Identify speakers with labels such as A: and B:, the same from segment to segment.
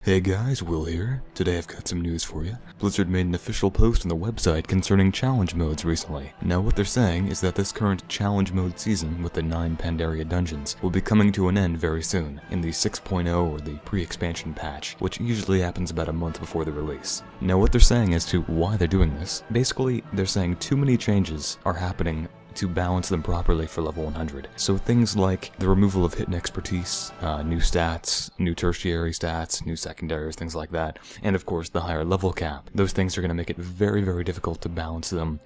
A: Hey guys, Will here. Today I've got some news for you. Blizzard made an official post on the website concerning challenge modes recently. Now what they're saying is that this current challenge mode season with the 9 Pandaria dungeons will be coming to an end very soon, in the 6.0 or the pre-expansion patch, which usually happens about a month before the release. Now what they're saying as to why they're doing this, basically they're saying too many changes are happening to balance them properly for level 100. So things like the removal of hit and expertise, new stats, new tertiary stats, new secondaries, things like that, and of course the higher level cap. Those things are going to make it very, very difficult to balance them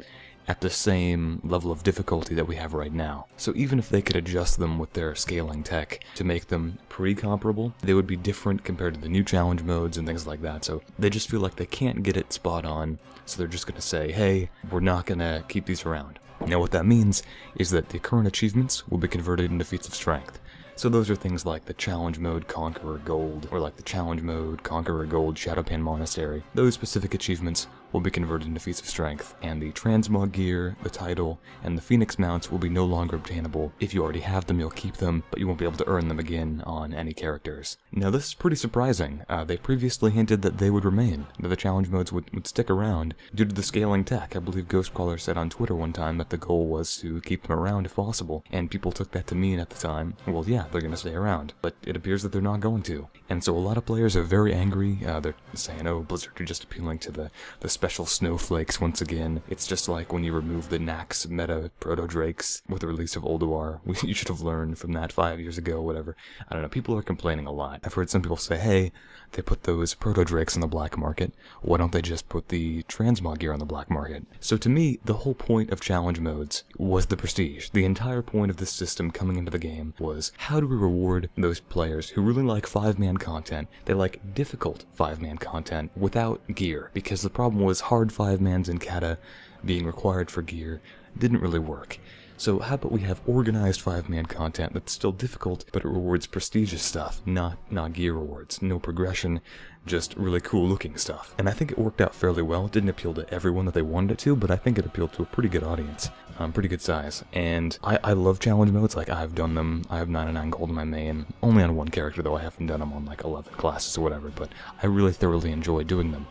A: at the same level of difficulty that we have right now. So even if they could adjust them with their scaling tech to make them pretty comparable, they would be different compared to the new challenge modes and things like that. So they just feel like they can't get it spot on, so they're just going to say, hey, we're not going to keep these around. Now what that means is that the current achievements will be converted into feats of strength. So those are things like the Challenge Mode Conqueror Gold, or like the Challenge Mode Conqueror Gold Shadowpan Monastery. Those specific achievements will be converted into feats of strength, and the Transmog gear, the title, and the Phoenix mounts will be no longer obtainable. If you already have them, you'll keep them, but you won't be able to earn them again on any characters. Now this is pretty surprising. They previously hinted that they would remain, that the challenge modes would stick around due to the scaling tech. I believe Ghostcrawler said on Twitter one time that the goal was to keep them around if possible, and people took that to mean at the time, well yeah, they're gonna stay around, but it appears that they're not going to. And so a lot of players are very angry. They're saying, oh, Blizzard, you're just appealing to the special snowflakes once again. It's just like when you remove the Nax meta proto-drakes with the release of Ulduar. You should have learned from that 5 years ago, whatever. I don't know, people are complaining a lot. I've heard some people say, hey, they put those proto-drakes on the black market. Why don't they just put the transmog gear on the black market? So to me, the whole point of challenge modes was the prestige. The entire point of this system coming into the game was, how do we reward those players who really like 5-man content? They like difficult 5-man content without gear, because the problem was hard 5-mans in Kata being required for gear didn't really work. So how about we have organized 5-man content that's still difficult, but it rewards prestigious stuff, not gear rewards. No progression, just really cool looking stuff. And I think it worked out fairly well. It didn't appeal to everyone that they wanted it to, but I think it appealed to a pretty good audience. Pretty good size. And I love challenge modes. Like, I've done them. I have 99 gold in my main. Only on one character though. I haven't done them on like 11 classes or whatever, but I really thoroughly enjoy doing them.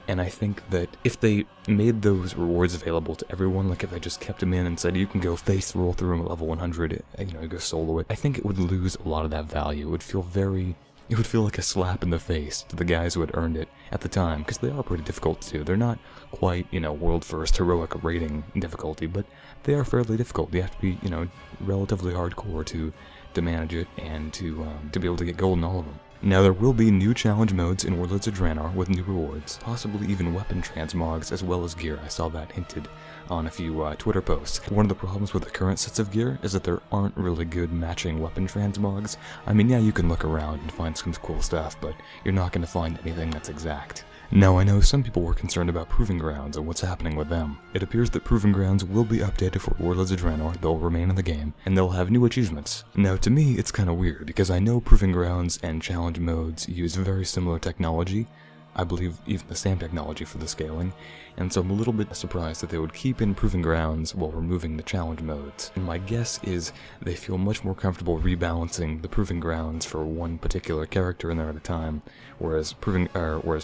A: And I think that if they made those rewards available to everyone, like if they just kept them in and said you can go face roll through them at level 100, go solo it, I think it would lose a lot of that value. It would feel like a slap in the face to the guys who had earned it at the time, because they are pretty difficult to do. They're not quite, world first heroic rating difficulty, but they are fairly difficult. You have to be, relatively hardcore to manage it and to be able to get gold in all of them. Now there will be new challenge modes in Warlords of Draenor with new rewards, possibly even weapon transmogs as well as gear. I saw that hinted on a few Twitter posts. One of the problems with the current sets of gear is that there aren't really good matching weapon transmogs. I mean, yeah, you can look around and find some cool stuff, but you're not going to find anything that's exact. Now, I know some people were concerned about Proving Grounds and what's happening with them. It appears that Proving Grounds will be updated for Warlords of Draenor, they'll remain in the game, and they'll have new achievements. Now, to me, it's kinda weird, because I know Proving Grounds and challenge modes use very similar technology. I believe even the same technology for the scaling, and so I'm a little bit surprised that they would keep in Proving Grounds while removing the challenge modes. And my guess is they feel much more comfortable rebalancing the Proving Grounds for one particular character in there at a time, whereas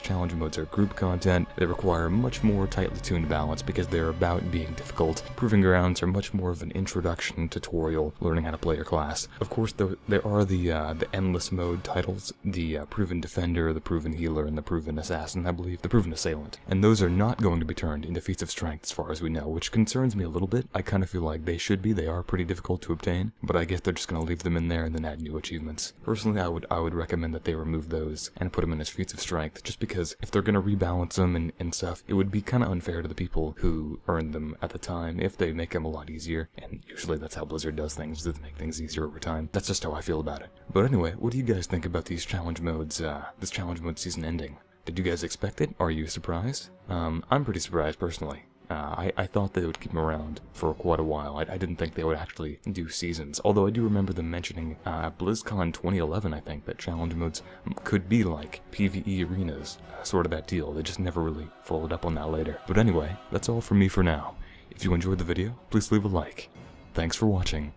A: challenge modes are group content. They require much more tightly tuned balance because they're about being difficult. Proving Grounds are much more of an introduction tutorial, learning how to play your class. Of course, there are the endless mode titles, the Proven Defender, the Proven Healer, and the Proven Assassin, I believe, the Proven Assailant. And those are not going to be turned into feats of strength as far as we know, which concerns me a little bit. I kind of feel like they should be. They are pretty difficult to obtain, but I guess they're just going to leave them in there and then add new achievements. Personally, I would recommend that they remove those and put them in as feats of strength, just because if they're going to rebalance them and stuff, it would be kind of unfair to the people who earned them at the time if they make them a lot easier. And usually that's how Blizzard does things, to make things easier over time. That's just how I feel about it. But anyway, what do you guys think about these challenge modes, this challenge mode season ending? Did you guys expect it? Are you surprised? I'm pretty surprised, personally. I thought they would keep them around for quite a while. I didn't think they would actually do seasons, although I do remember them mentioning BlizzCon 2011, I think, that challenge modes could be like PvE arenas, sort of that deal. They just never really followed up on that later. But anyway, that's all from me for now. If you enjoyed the video, please leave a like. Thanks for watching.